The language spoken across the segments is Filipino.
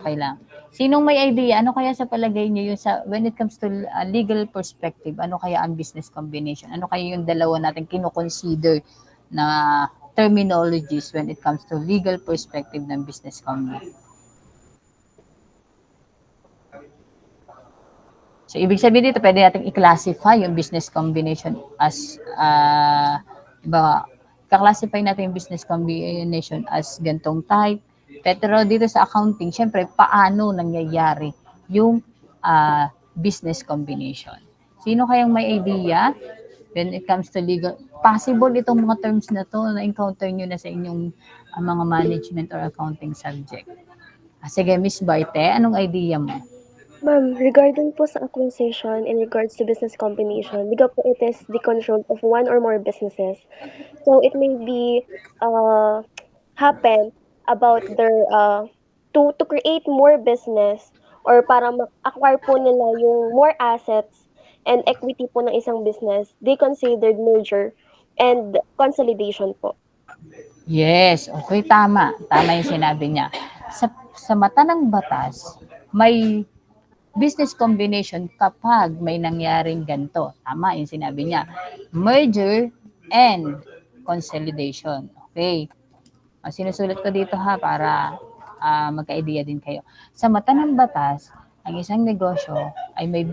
Okay lang. Sinong may idea? Ano kaya sa palagay niyo yung sa when it comes to legal perspective, ano kaya ang business combination? Ano kaya yung dalawa natin kino-consider na terminologies when it comes to legal perspective ng business combination? So, ibig sabihin dito, pwede natin i-classify yung business combination as, ba, ka-classify natin yung business combination as gantong type. Pero dito sa accounting, syempre, paano nangyayari yung business combination? Sino kayang may idea when it comes to legal? Possible itong mga terms na to na-encounter nyo na sa inyong mga management or accounting subject. Sige, Miss Barte, anong idea mo? Ma'am, regarding po sa acquisition in regards to business combination, biga po it is the control of one or more businesses. So it may be happen about their to create more business or para ma-acquire po nila yung more assets and equity po ng isang business, they considered merger and consolidation po. Yes, okay, tama. Tama yung sinabi niya. Sa mata ng batas, may business combination kapag may nangyaring ganito. Tama yung sinabi niya. Merger and consolidation. Okay. Sinusulat ko dito ha para magka-idea din kayo. Sa mata ng batas, ang isang negosyo ay may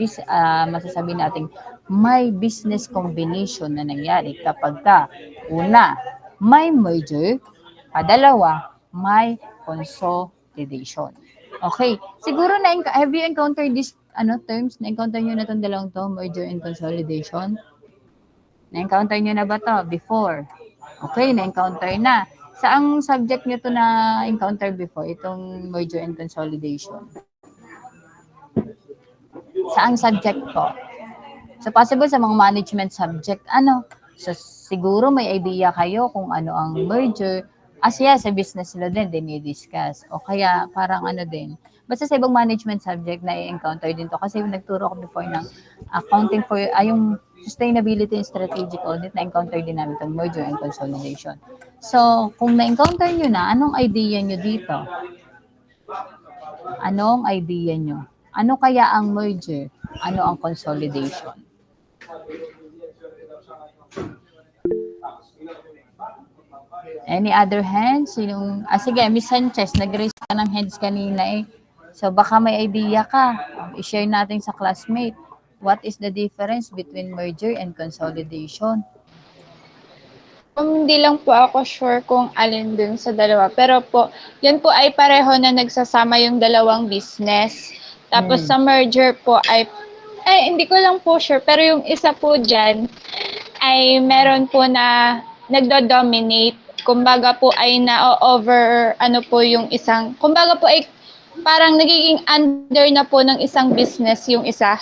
masasabi nating may business combination na nangyari kapag una, may merger, dalawa, may consolidation. Okay. Siguro have you encountered this terms? Na-encounter nyo na itong dalawang to, merger and consolidation? Na-encounter nyo na ba to before? Okay, na-encounter na. Saang subject nyo to na-encounter before, itong merger and consolidation? Saang subject po? So, possible sa mga management subject, So, siguro may idea kayo kung ano ang merger. Sa business law din, dinidiscuss. O kaya, parang din. Basta sa ibang management subject na i-encounter din to. Kasi nagturo ko before ng accounting for, yung sustainability and strategic audit, na-encounter din namin itong merger and consolidation. So, kung na-encounter nyo na, anong idea nyo dito? Anong idea nyo? Ano kaya ang merger? Ano ang consolidation? Any other hands? Sige, Miss Sanchez, nag-raise ka ng hands kanina eh. So baka may idea ka. I-share natin sa classmate. What is the difference between merger and consolidation? Hindi lang po ako sure kung alin dun sa dalawa. Pero po, yun po ay pareho na nagsasama yung dalawang business. Tapos sa merger po hindi ko lang po sure. Pero yung isa po dyan ay meron po na nagdo-dominate. Kumbaga po ay na-over, po yung isang, kumbaga po ay parang nagiging under na po ng isang business yung isa.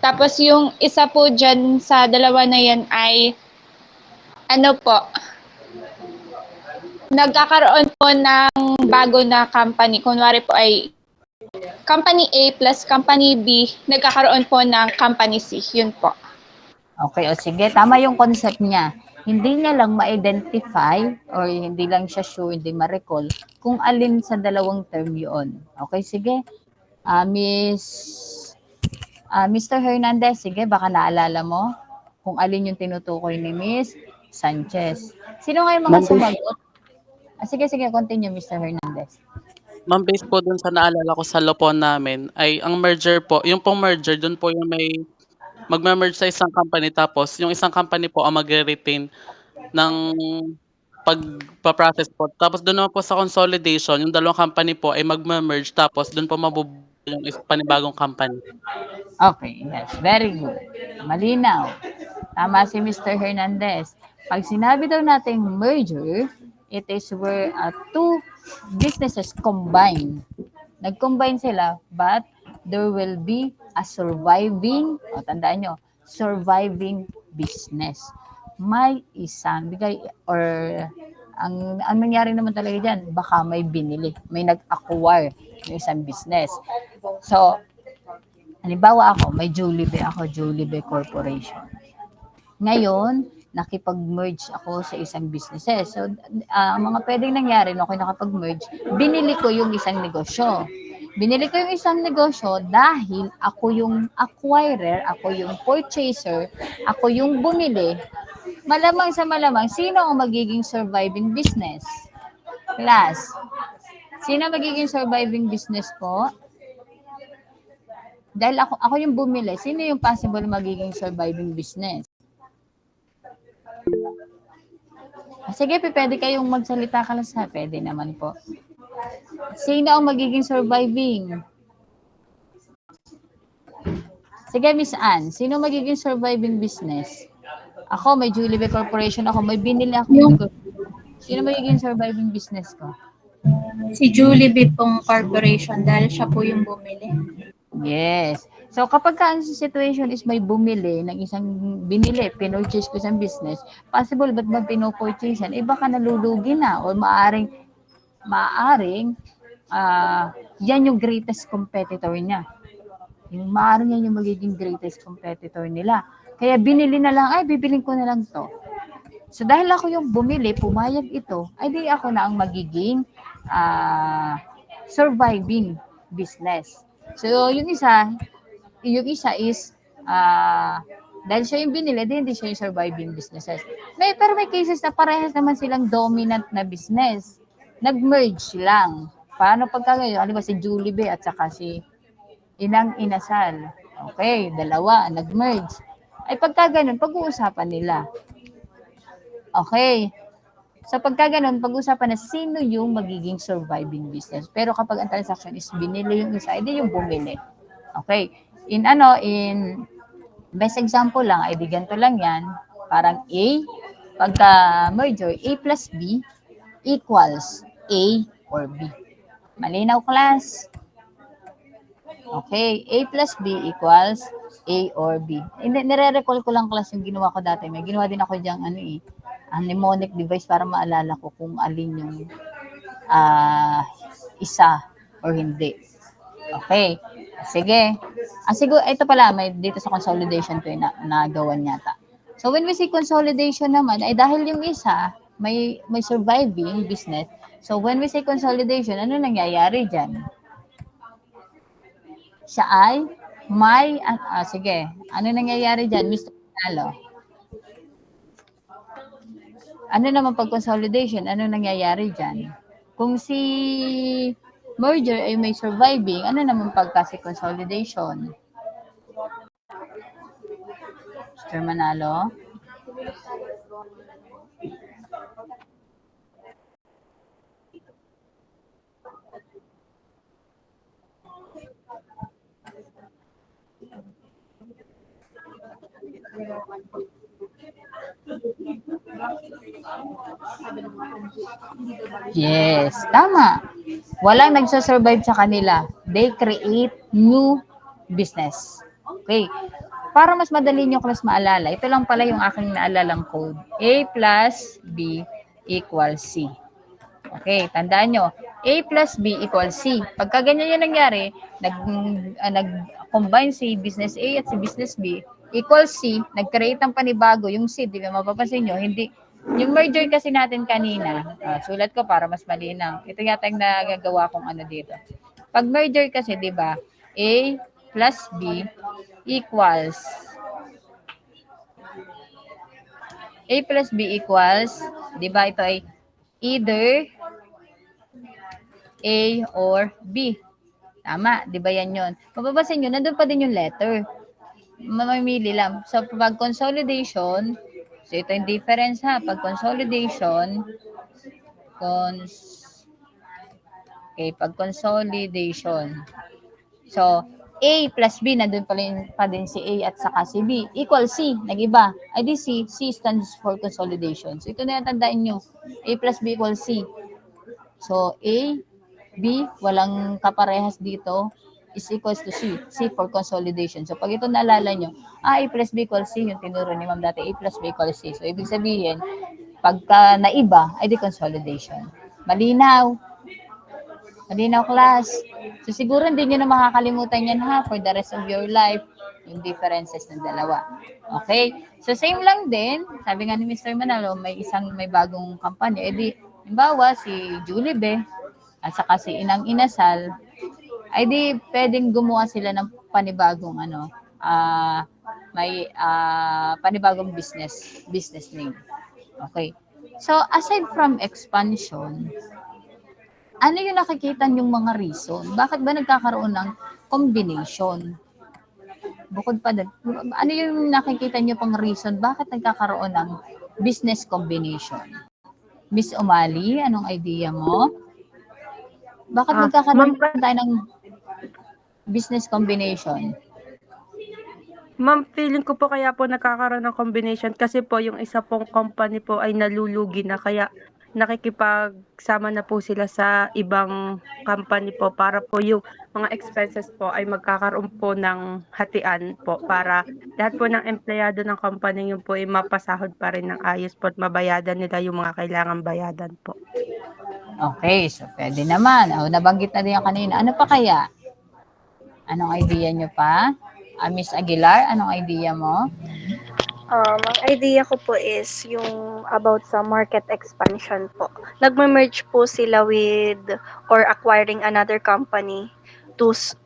Tapos yung isa po dyan sa dalawa na yan ay nagkakaroon po ng bago na company. Kunwari po ay company A plus company B, nagkakaroon po ng company C. Yun po. Okay, sige. Tama yung concept niya. Hindi niya lang ma-identify or hindi lang siya sure, hindi ma-recall kung alin sa dalawang term yun. Okay, sige. Mr. Hernandez, sige, baka naalala mo kung alin yung tinutukoy ni Miss Sanchez. Sino nga yung mga sumagot? Sige, continue, Mr. Hernandez. Ma'am, based po dun sa naalala ko sa law po namin, ay ang merger po, yung pong merger, dun po yung may magme-merge sa isang company tapos yung isang company po ang magre-retain ng pagpa-process po. Tapos dun naman po sa consolidation, yung dalawang company po ay magme-merge tapos dun po mabubuo yung panibagong company. Okay, yes. Very good. Malinaw. Tama si Mr. Hernandez. Pag sinabi daw natin merger, it is where two businesses combine. Nag-combine sila, but there will be a surviving, tandaan nyo, surviving business. May isang bigay, or ang nangyari naman talaga dyan, baka may binili, may nag-acquire ng isang business. So, halimbawa ako, may Jollibee ako, Jollibee Corporation. Ngayon, nakipag-merge ako sa isang businesses. So, mga pwedeng nangyari nung ako nakapag-merge, binili ko yung isang negosyo. Binili ko yung isang negosyo dahil ako yung acquirer, ako yung purchaser, ako yung bumili. Malamang sa malamang, sino ang magiging surviving business? Class, sino magiging surviving business po? Dahil ako yung bumili, sino yung possible magiging surviving business? Sige, pwede kayong magsalita ka lang sa pwede naman po. Sino ang magiging surviving? Sige, Miss Ann, sino magiging surviving business? Ako, may Jollibee Corporation ako, may binili ako. Sino magiging surviving business ko? Si Jollibee pong corporation dahil siya po yung bumili. Yes. So, kapag ang situation is may bumili ng isang binili, pinurchase ko isang business, possible ba't ba pinupurchase yan? Baka nalulugi na o maaring yan yung greatest competitor niya. Yung maaring yan yung magiging greatest competitor nila. Kaya binili na lang, bibiling ko na lang to. So, dahil ako yung bumili, pumayag ito, ay di ako na ang magiging surviving business. So, yung isa is, dahil siya yung binili, hindi siya yung surviving businesses. Pero may cases na parehas naman silang dominant na business. Nag-merge lang. Paano pagka ngayon? Ano ba si Jollibee at saka si Inang Inasal? Okay, dalawa, nag-merge. Ay pagka ganun, pag-uusapan nila. Okay. So pagka ganun, pag-usapan na sino yung magiging surviving business. Pero kapag ang transaction is binili yung isa, hindi yung bumili. Okay. In best example lang, di ganito lang yan. Parang A, pagka merger, A plus B equals A or B. Malinaw, class? Okay. A plus B equals A or B. Nire-recall ko lang, class, yung ginawa ko dati. May ginawa din ako diyang mnemonic device para maalala ko kung alin yung isa or hindi. Okay. Sige. Siguro, ito pala, may dito sa consolidation ko yung nagawan yata. So, when we say consolidation naman, ay dahil yung isa, may surviving business. So, when we say consolidation, ano nangyayari dyan? Siya ay sige. Ano nangyayari dyan, Mr. Nalo? Ano naman pag consolidation? Ano nangyayari dyan? Kung si merger ay may surviving, ano naman pagka si consolidation? Mr. Manalo? Yes, tama. Walang nagsasurvive sa kanila. They create new business. Okay. Para mas madali nyo class maalala, ito lang pala yung aking naalalang code. A plus B equals C. Okay, tandaan nyo. A plus B equals C. Pagka ganyan yung nangyari, nag-combine si business A at si business B, equals C, nag-create ng panibago, yung C, di ba mapapansin nyo, hindi, yung merger kasi natin kanina, sulat ko para mas malinaw. Ito yata yung nagagawa kong dito. Pag merger kasi, di ba, A plus B equals A plus B equals, di ba ito ay either A or B. Tama, di ba yan yun? Mapapansin nyo, nandun pa din yung letter. Mamimili lang. So, pag consolidation, so ito yung difference ha. Pag consolidation, pag consolidation. So, A plus B, nandun pa din si A at saka si B. Equal C, nag-iba. Ay di C stands for consolidation. So, ito na yung tandaan nyo. A plus B equals C. So, A, B, walang kaparehas dito, is equals to C. C for consolidation. So, pag ito naalala nyo, A plus B equals C, yung tinuro ni ma'am dati, A plus B equals C. So, ibig sabihin, pagka naiba, ay di consolidation. Malinaw. Malinaw, class. So, siguro hindi nyo na makakalimutan yan ha for the rest of your life, yung differences ng dalawa. Okay? So, same lang din. Sabi nga ni Mr. Manalo, may bagong kampanya. Eh di, halimbawa, si Julie Be, at saka si Inang Inasal, ay di pwedeng gumawa sila ng panibagong panibagong business name. Okay. So, aside from expansion, ano yung nakikita yung mga reason? Bakit ba nagkakaroon ng combination? Bukod pa din, ano yung nakikita nyo pang reason? Bakit nagkakaroon ng business combination? Miss Umali, anong idea mo? Bakit Ma'am, nagkakaroon tayo ng business combination? ma'am, feeling ko po kaya po nagkakaroon ng combination kasi po yung isa pong company po ay nalulugi na kaya nakikipagsama na po sila sa ibang company po para po yung mga expenses po ay magkakaroon po ng hatian po para lahat po ng empleyado ng company yun po ay mapasahod pa rin ng ayos po at mabayadan nila yung mga kailangan bayadan po. Okay, so pwede naman. Nabanggit na din yan kanina. Ano pa kaya? Anong idea nyo pa? Miss Aguilar, anong idea mo? Ang idea ko po is yung about sa market expansion po. Nagme-merge po sila with or acquiring another company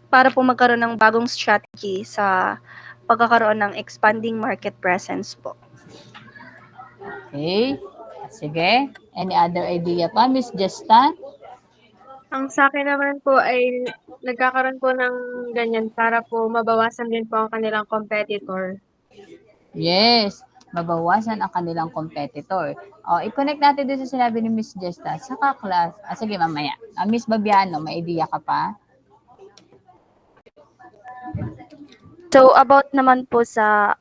para po magkaroon ng bagong strategy sa pagkakaroon ng expanding market presence po. Okay. Sige. Any other idea pa, Miss Jesta? Ang sa akin naman po ay nagkakaroon po ng ganyan para po mabawasan din po ang kanilang competitor. Yes. Mabawasan ang kanilang competitor. I-connect natin din sa sinabi ni Miss Jesta. Saka class. Sige, mamaya. Miss Babiano, may idea ka pa? So, about naman po sa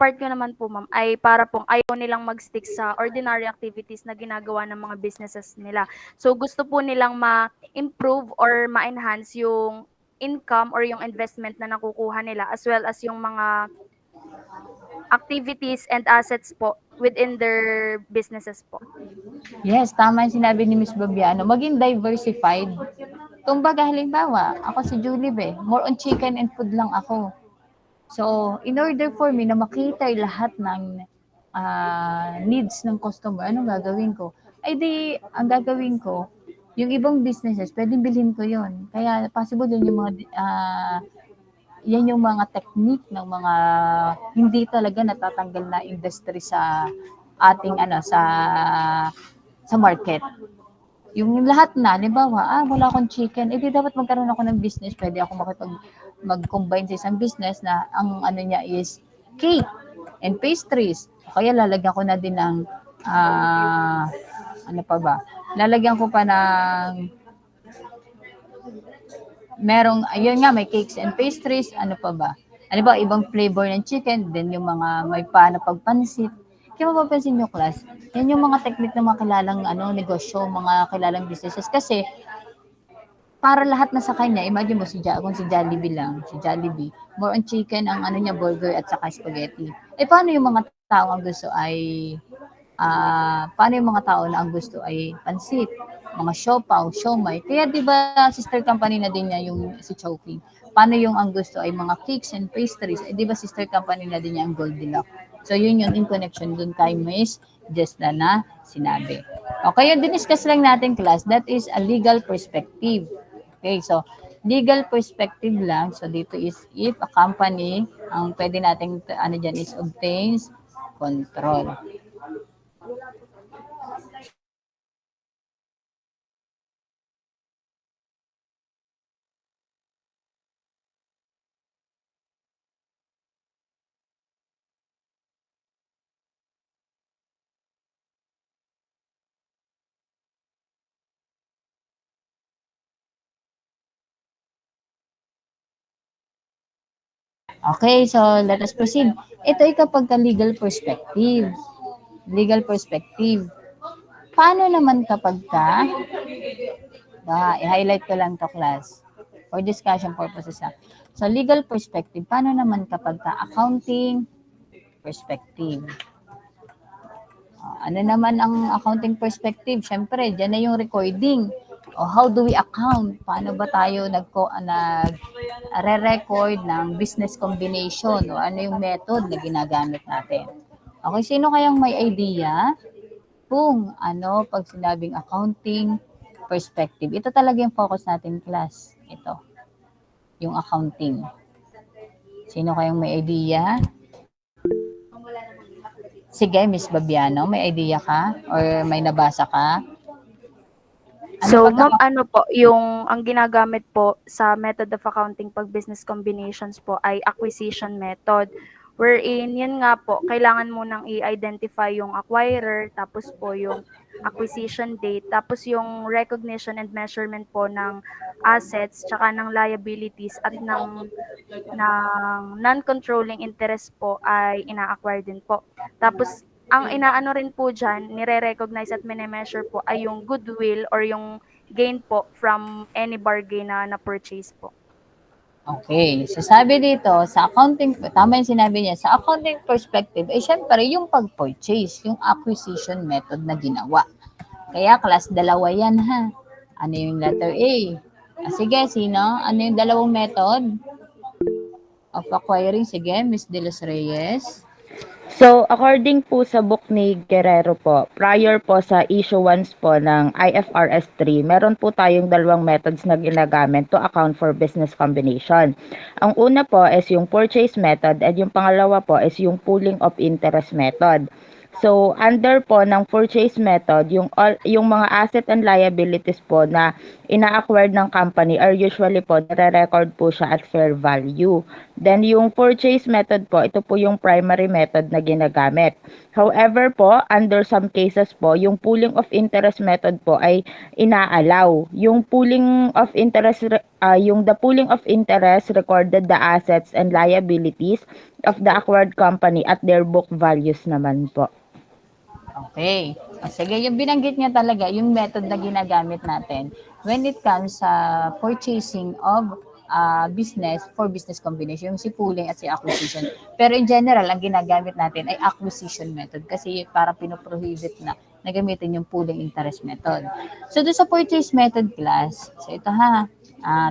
part ko naman po, ma'am, ay para pong ayaw nilang mag-stick sa ordinary activities na ginagawa ng mga businesses nila. So, gusto po nilang ma-improve or ma-enhance yung income or yung investment na nakukuha nila as well as yung mga activities and assets po within their businesses po. Yes, tama yung sinabi ni Miss Babiano. Maging diversified. Kumbaga, halimbawa, ako si Julie Be, more on chicken and food lang ako. So, in order for me na makita lahat ng needs ng customer, anong gagawin ko? Ay di, ang gagawin ko, yung ibang businesses, pwedeng bilhin ko yon. Kaya possible yun yung mga, yan yung mga technique ng mga hindi talaga natatanggal na industry sa ating sa market. Yung lahat na, halimbawa, wala akong chicken, di dapat magkaroon ako ng business, pwede ako mag-combine sa isang business na ang ano niya is cake and pastries. Kaya lalagyan ko na din ng ano pa ba? Lalagyan ko pa ng ayun nga, may cakes and pastries, ano pa ba? Ano ba, ibang flavor ng chicken, then yung mga may pagpansit. Kaya mapapansin nyo, class, yan yung mga technique ng mga kilalang negosyo, mga kilalang businesses. Kasi, para lahat na sa kanya, imagine mo kung si Jollibee lang, si Jollibee, more on chicken ang burger at saka spaghetti. Paano yung mga tao ang gusto ay pansit, mga siopaw, siomai. Kaya 'di ba sister company na din niya yung si Chowking. Paano yung ang gusto ay mga cakes and pastries, 'di ba sister company na din niya ang Goldilocks. So yun yung in connection dun kay Miss Jesta na sinabi. Okay, yung diniscuss lang natin class, that is a legal perspective. Okay, so legal perspective lang. So dito is if a company, ang pwede nating dyan is obtains control. Okay, so let us proceed. Ito ay kapag legal perspective. Legal perspective. Paano naman kapag i-highlight ko lang to class for discussion purposes. So legal perspective, paano naman kapag accounting perspective? Ano naman ang accounting perspective? Siyempre, dyan na yung recording. O how do we account? Paano ba tayo nag-re-record ng business combination? O ano yung method na ginagamit natin? Okay, sino kayang may idea kung ano pag sinabing accounting perspective? Ito talaga yung focus natin, class. Ito, yung accounting. Sino kayang may idea? Sige, Miss Babiano, may idea ka? Or may nabasa ka? So, ma'am, ano po, yung ang ginagamit po sa method of accounting pag business combinations po ay acquisition method. Wherein, yun nga po, kailangan mo nang i-identify yung acquirer, tapos po yung acquisition date, tapos yung recognition and measurement po ng assets, tsaka ng liabilities at ng non-controlling interest po ay ina-acquire din po. Tapos, ang inaano rin po dyan, nire-recognize at mini-measure po ay yung goodwill or yung gain po from any bargain na na-purchase po. Okay. So sabi dito, sa accounting, tama yung sinabi niya, sa accounting perspective, syempre yung pag-purchase, yung acquisition method na ginawa. Kaya class, dalawa yan ha. Ano yung letter A? Sige, sino? Ano yung dalawang method of acquiring? Sige, Miss De Los Reyes. So, according po sa book ni Guerrero po, prior po sa issuance po ng IFRS 3, meron po tayong dalawang methods na ginagamit to account for business combination. Ang una po is yung purchase method at yung pangalawa po is yung pooling of interest method. So, under po ng purchase method, yung mga asset and liabilities po na ina-acquire ng company are usually po nare-record po siya at fair value. Then, yung purchase method po, ito po yung primary method na ginagamit. However po, under some cases po, yung pooling of interest method po ay ina-allow. Yung pooling of interest, the pooling of interest recorded the assets and liabilities of the acquired company at their book values naman po. Okay. Sige, yung binanggit niya talaga, yung method na ginagamit natin when it comes sa purchasing of business for business combination, yung si pooling at si acquisition. Pero in general, ang ginagamit natin ay acquisition method kasi para pinoprohibit na gamitin yung pooling interest method. So, doon sa purchase method class, so ito ha,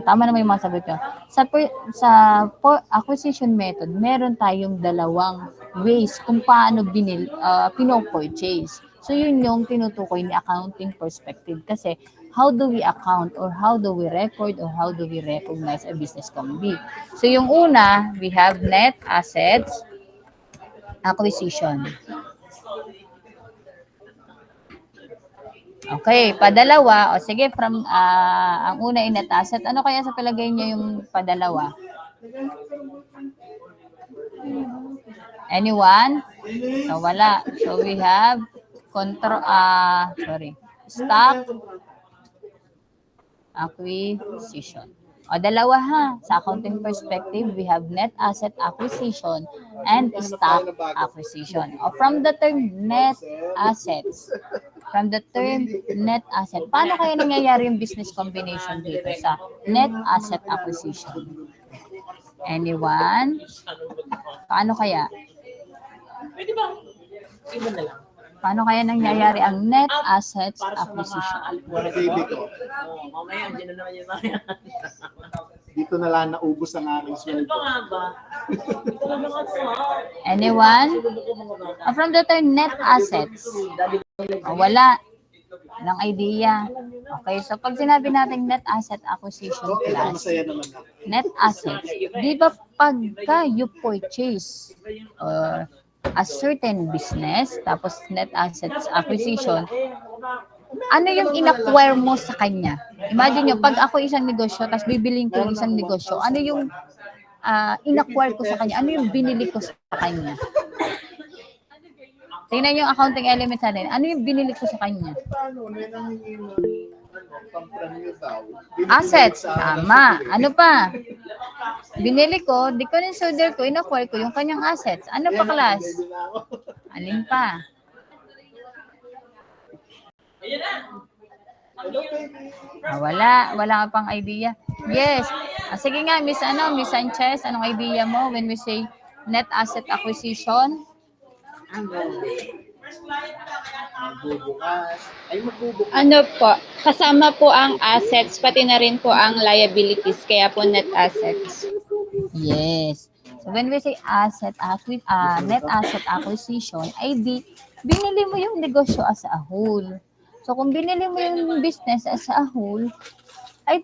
tama naman yung mga sagot ko. Sa acquisition method, meron tayong dalawang ways kung paano pino-purchase. So, yun yung tinutukoy ni accounting perspective kasi how do we account or how do we record or how do we recognize a business combi? So, yung una, we have net assets acquisition. Okay, padalawa. O sige, from ang una ay net asset. Ano kaya sa palagay niyo yung padalawa? Anyone? So, wala. So, we have stock acquisition. O, dalawa ha. Sa accounting perspective, we have net asset acquisition and stock acquisition. O, from the term net assets, paano kaya nangyayari yung business combination dito sa net asset acquisition? Anyone? Paano kaya? Paano kaya nangyayari ang net assets acquisition? Dito na lang naubos ang aking sweldo. Anyone? From the term net assets. Wala. Walang idea. Okay, so pag sinabi natin net asset acquisition class, net assets, di ba pagka you purchase a certain business, tapos net assets acquisition, ano yung in-acquire mo sa kanya? Imagine nyo, pag ako isang negosyo, tapos bibiling ko yung isang negosyo, ano yung in-acquire ko sa kanya? Ano yung binili ko sa kanya? Tingnan yung accounting elements natin. Ano yung binili ko sa kanya? Assets. Tama. Ano pa? Binili ko, di ko consider ko, in-acquire ko yung kanyang assets. Ano pa, class? Alin pa? Wala. Wala ka pang idea. Yes. Sige nga, Miss Sanchez, anong idea mo when we say net asset acquisition? Magbubukas. Ay, magbubukas. Ano po, kasama po ang assets, pati na rin po ang liabilities, kaya po net assets. Yes. So when we say net asset acquisition, ay binili mo yung negosyo as a whole. So kung binili mo yung business as a whole, ay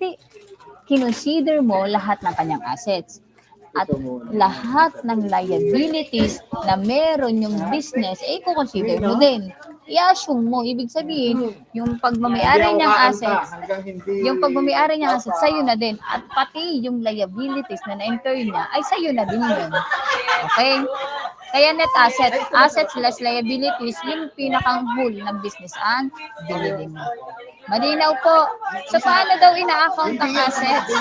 kinonsider mo lahat ng kanyang assets. At lahat ng liabilities na meron yung business, ay kukonsider mo din. I-assume mo, ibig sabihin, yung pagmamayari niyang assets, sa'yo na din. At pati yung liabilities na na-incur niya, ay sa'yo na din yun. Okay? Kaya net assets less liabilities, yung pinakang whole ng business ang binili mo. Malinaw po. So, paano daw ina-account ang assets?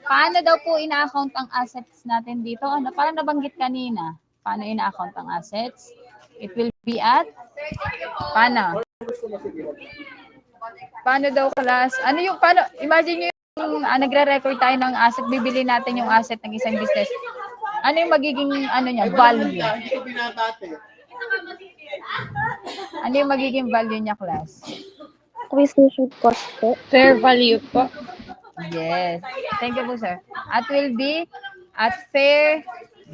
Paano daw po ina-account ang assets natin dito? Ano, parang nabanggit kanina. Paano ina-account ang assets? It will be at? Paano? Paano daw, class? Ano yung, paano? Imagine nyo yung nagre-record tayo ng asset, bibili natin yung asset ng isang business. Ano yung magiging, value? Ano yung magiging value niya, class? Acquisition cost po. Fair value po. Yes. Thank you po, sir. At will be at fair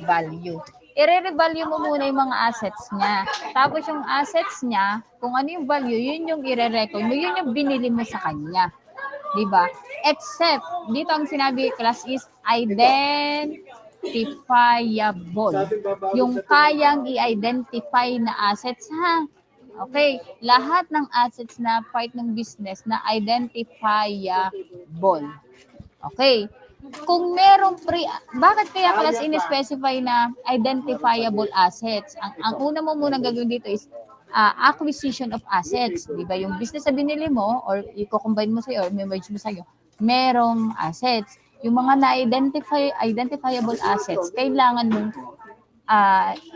value. I-re-value mo muna yung mga assets niya. Tapos yung assets niya, kung ano yung value, yun yung i-re-record mo, yun yung binili mo sa kanya. Diba? Except, dito ang sinabi class is identifiable. Yung kayang i-identify na assets, ha? Okay, lahat ng assets na part ng business na identifiable. Okay. Kung merong bakit kaya class in-specify na identifiable assets? Ang una mo muna gagawin dito is acquisition of assets. Di ba? Yung business na binili mo or i-combine mo sa'yo or merge mo sa'yo, merong assets. Yung mga identifiable assets, kailangan mong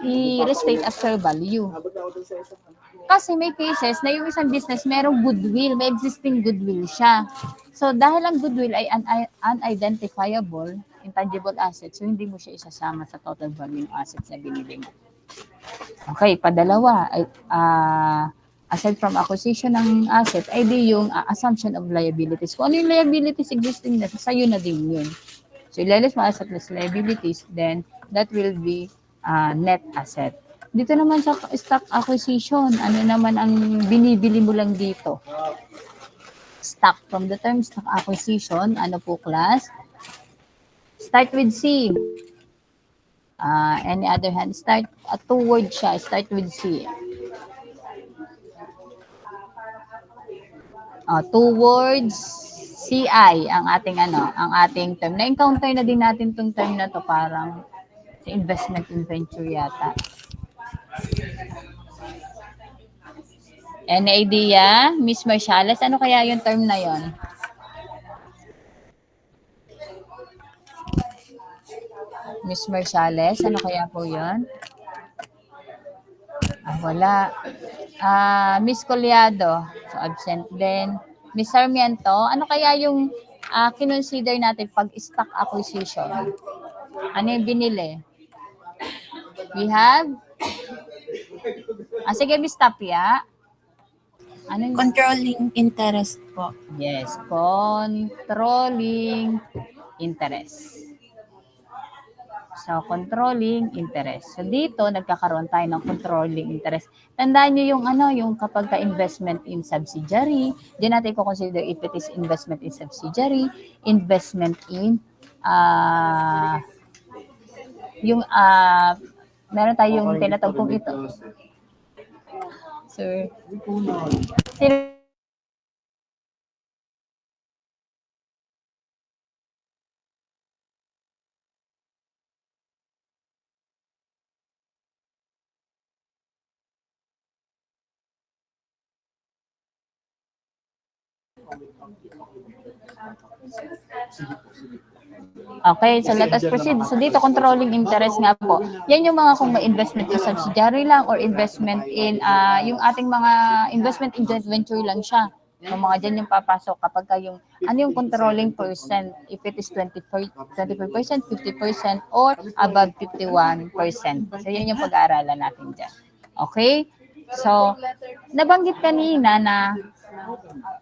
i-restate at fair value. Kasi may cases na yung isang business merong goodwill, may existing goodwill siya. So dahil ang goodwill ay unidentifiable, intangible assets, so hindi mo siya isasama sa total value ng assets na binili mo. Okay, padalawa, aside from acquisition ng asset, ay di yung assumption of liabilities. Kung ano yung liabilities existing na, sa'yo na din yun. So ilalis mo asset less liabilities, then that will be net asset. Dito naman sa stock acquisition, ano naman ang binibili mo lang dito? Stock. From the term stock acquisition, ano po class? Start with C. Any other hand? Start, two words siya. Start with C. Two words, CI ang ating term. Na-encounter na din natin tong term na to, parang sa investment in venture yata. Any idea, Miss Marciales? Ano kaya yung term na yon? Miss Marciales, ano kaya po yon? Wala. Miss Collado, so absent din. Miss Sarmiento, ano kaya yung kinonsider natin pag stock acquisition? Ano yung binili? We have? Sige, Miss Tapia. Ano yung... Controlling interest po. Yes, controlling interest. So, controlling interest. So, dito, nagkakaroon tayo ng controlling interest. Tandaan nyo yung kapag ka-investment in subsidiary, diyan natin i-consider if it is investment in subsidiary, investment in, meron tayong tinatawag kong ito. Sir. Okay, so let us proceed. So dito, controlling interest nga po. Yan yung mga kung may investment in subsidiary lang or investment in, yung ating mga investment in joint venture lang siya. So mga dyan yung papasok kapag yung, ano yung controlling percent, if it is 25%, 50%, or above 51%. So yan yung pag-aaralan natin dyan. Okay? So, nabanggit kanina na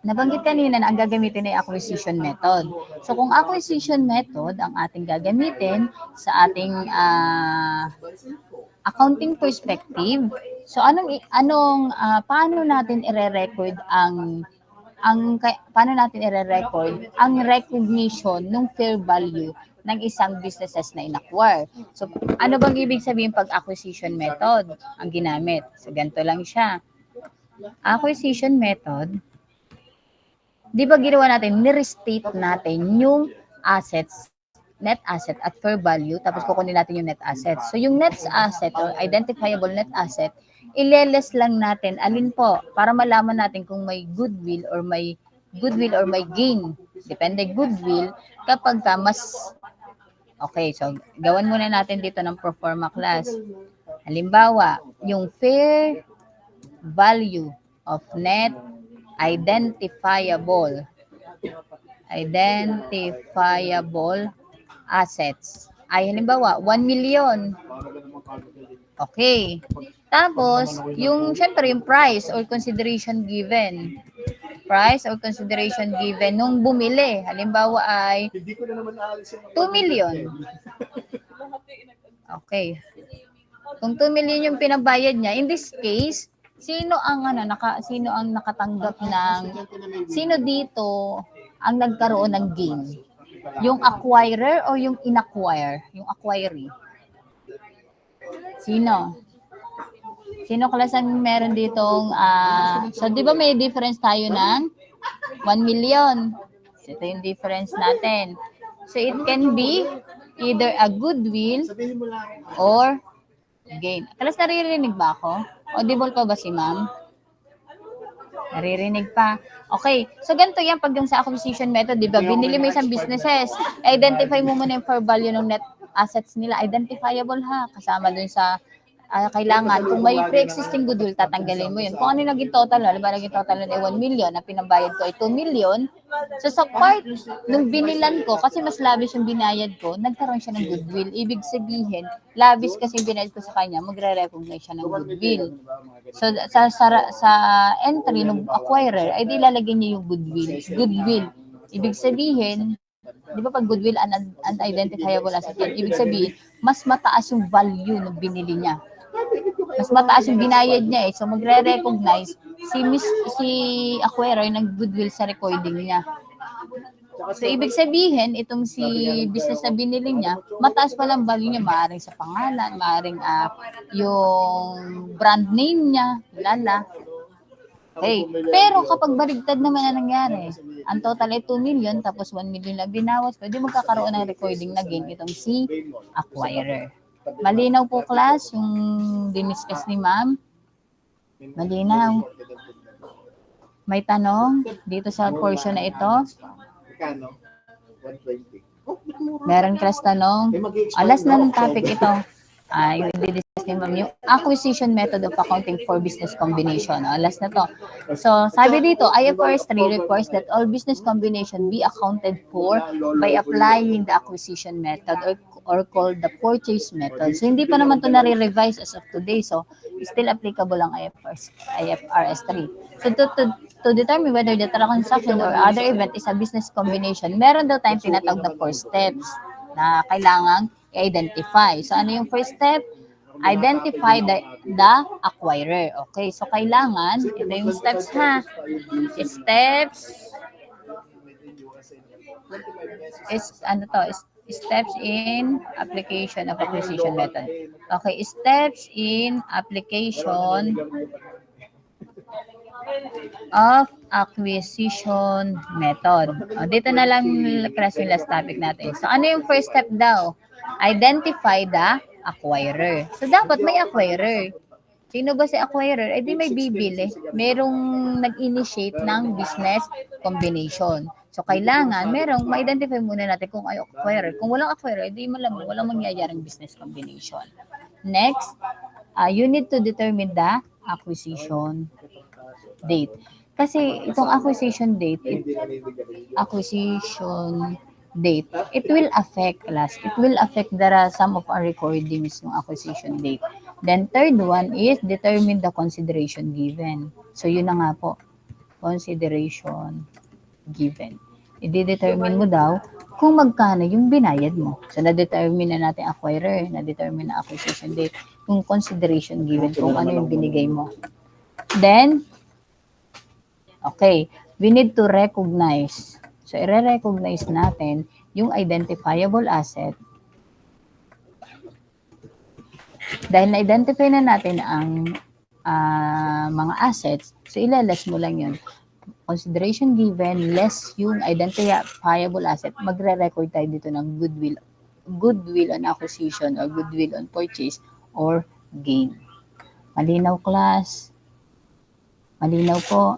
ang gagamitin ay acquisition method. So, kung acquisition method ang ating gagamitin sa ating accounting perspective, so paano natin ire-record ang recognition ng fair value ng isang businesses na in-acquire. So, ano bang ibig sabihin pag acquisition method ang ginamit? So, ganito lang siya. Acquisition method, di ba ginawa natin, ni-restate natin yung assets, net asset at fair value, tapos kukunin natin yung net asset. So, yung net asset or identifiable net asset, ileles lang natin, alin po, para malaman natin kung may goodwill or may gain. Depende goodwill, kapag okay, so gawan muna natin dito ng pro forma class. Halimbawa, yung fair value of net identifiable assets ay halimbawa 1 million. Okay. Tapos, syempre yung price or consideration given. Price or consideration given nung bumili. Halimbawa ay 2 million. Okay. Kung 2 million yung pinabayad niya, in this case, sino ang nakatanggap sino dito ang nagkaroon ng gain? Yung acquirer o yung in-acquire? Yung acquiree? Sino class ang meron ditong, so di ba may difference tayo ng 1 million? So, ito yung difference natin. So it can be either a goodwill or gain. Class, naririnig ba ako? Audible pa ba si ma'am? Naririnig pa. Okay. So, ganito yan pag yung sa acquisition method, di ba? Binili mo isang businesses. Identify mo muna yung fair value ng net assets nila. Identifiable ha. Kasama dun sa kailangan. Kung may pre-existing goodwill, tatanggalin mo yun. Kung ano yung naging total, halimbawa naging total nun ay 1 million, na pinabayad ko ay 2 million. So, sa part nung binilan ko, kasi mas lavish yung binayad ko, nagkaroon siya ng goodwill. Ibig sabihin, lavish kasi yung binayad ko sa kanya, magre-recognize siya ng goodwill. So, sa entry ng acquirer, ay di lalagyan niya yung goodwill. Goodwill. Ibig sabihin, di ba pag goodwill unidentifiable asset yan, ibig sabihin, mas mataas yung value ng binili niya. Mas mataas yung binayad niya eh. So, magre-recognize si acquirer ng goodwill sa recording niya. So, ibig sabihin, itong si business na binili niya, mataas pa lang value niya, maaaring sa pangalan, maaaring yung brand name niya, lala. Okay. Pero kapag baligtad naman na nangyari, ang total ay 2 million, tapos 1 million na binawas, pwede magkakaroon ng recording na gain itong si acquirer. Malinaw po class yung diniscuss ni ma'am? Malinaw. May tanong dito sa portion na ito? Meron class tanong? Alas na ng topic ito. Yung i-discuss ni ma'am, yung acquisition method of accounting for business combination. Alas na to. So, sabi dito, IFRS 3 requires that all business combination be accounted for by applying the acquisition method or called the purchase method. So, hindi pa naman to nare-revise as of today. So, still applicable ang IFRS 3. So, to determine whether the transaction or other event is a business combination, meron daw tayong tinatawag na 4 steps na kailangang i-identify. So, ano yung first step? Identify the acquirer. Okay, so kailangan, ito yung steps ha. Steps in application of acquisition method. Okay, steps in application of acquisition method. Dito na lang class yung last topic natin. So, ano yung first step daw? Identify the acquirer. So, dapat may acquirer. Sino ba si acquirer? Eh, di may bibili. Merong nag-initiate ng business combination. So, kailangan, ma-identify muna natin kung ay acquirer. Kung walang acquirer, di walang mangyayaring business combination. Next, you need to determine the acquisition date. Kasi itong acquisition date, it will affect class. It will affect some of our recordings ng acquisition date. Then third one is determine the consideration given. So yun na nga po, consideration given. I-determine mo daw kung magkano yung binayad mo. So na-determine na natin acquirer, na-determine na acquisition date, yung consideration given, kung ano yung binigay mo. Then, okay, we need to recognize. So, i-recognize natin yung identifiable asset. Dahil na-identify na natin ang mga assets, so ilalas mo lang yun. Consideration given less yung identifiable asset, magre-record tayo dito ng goodwill on acquisition or goodwill on purchase or gain. Malinaw, class? Malinaw po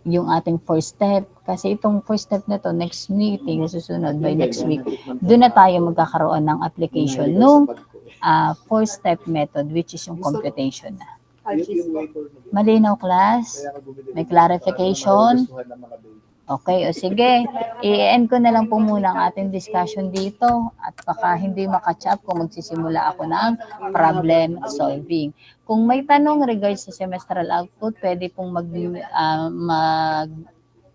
yung ating first step. Kasi itong first step na to, next meeting, susunod by next week, doon na tayo magkakaroon ng application nung first step method, which is yung computation na. Malinaw, class? May clarification? Okay, o sige. I-end ko na lang po muna ang ating discussion dito at baka hindi makatch up kung magsisimula ako ng problem solving. Kung may tanong regards sa semestral output, pwede pong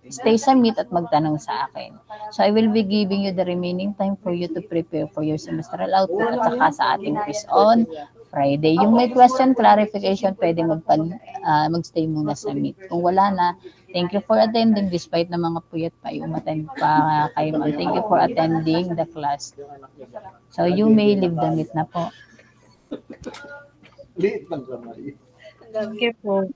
stay sa meet at magtanong sa akin. So I will be giving you the remaining time for you to prepare for your semestral output at saka sa ating quiz on Friday. Yung may question, clarification, pwede magstay muna sa meet. Kung wala na, thank you for attending despite na mga puyat pa yung attend pa kayo. Thank you for attending the class. So you may leave the meet na po. Liit lang kamay. Thank you po.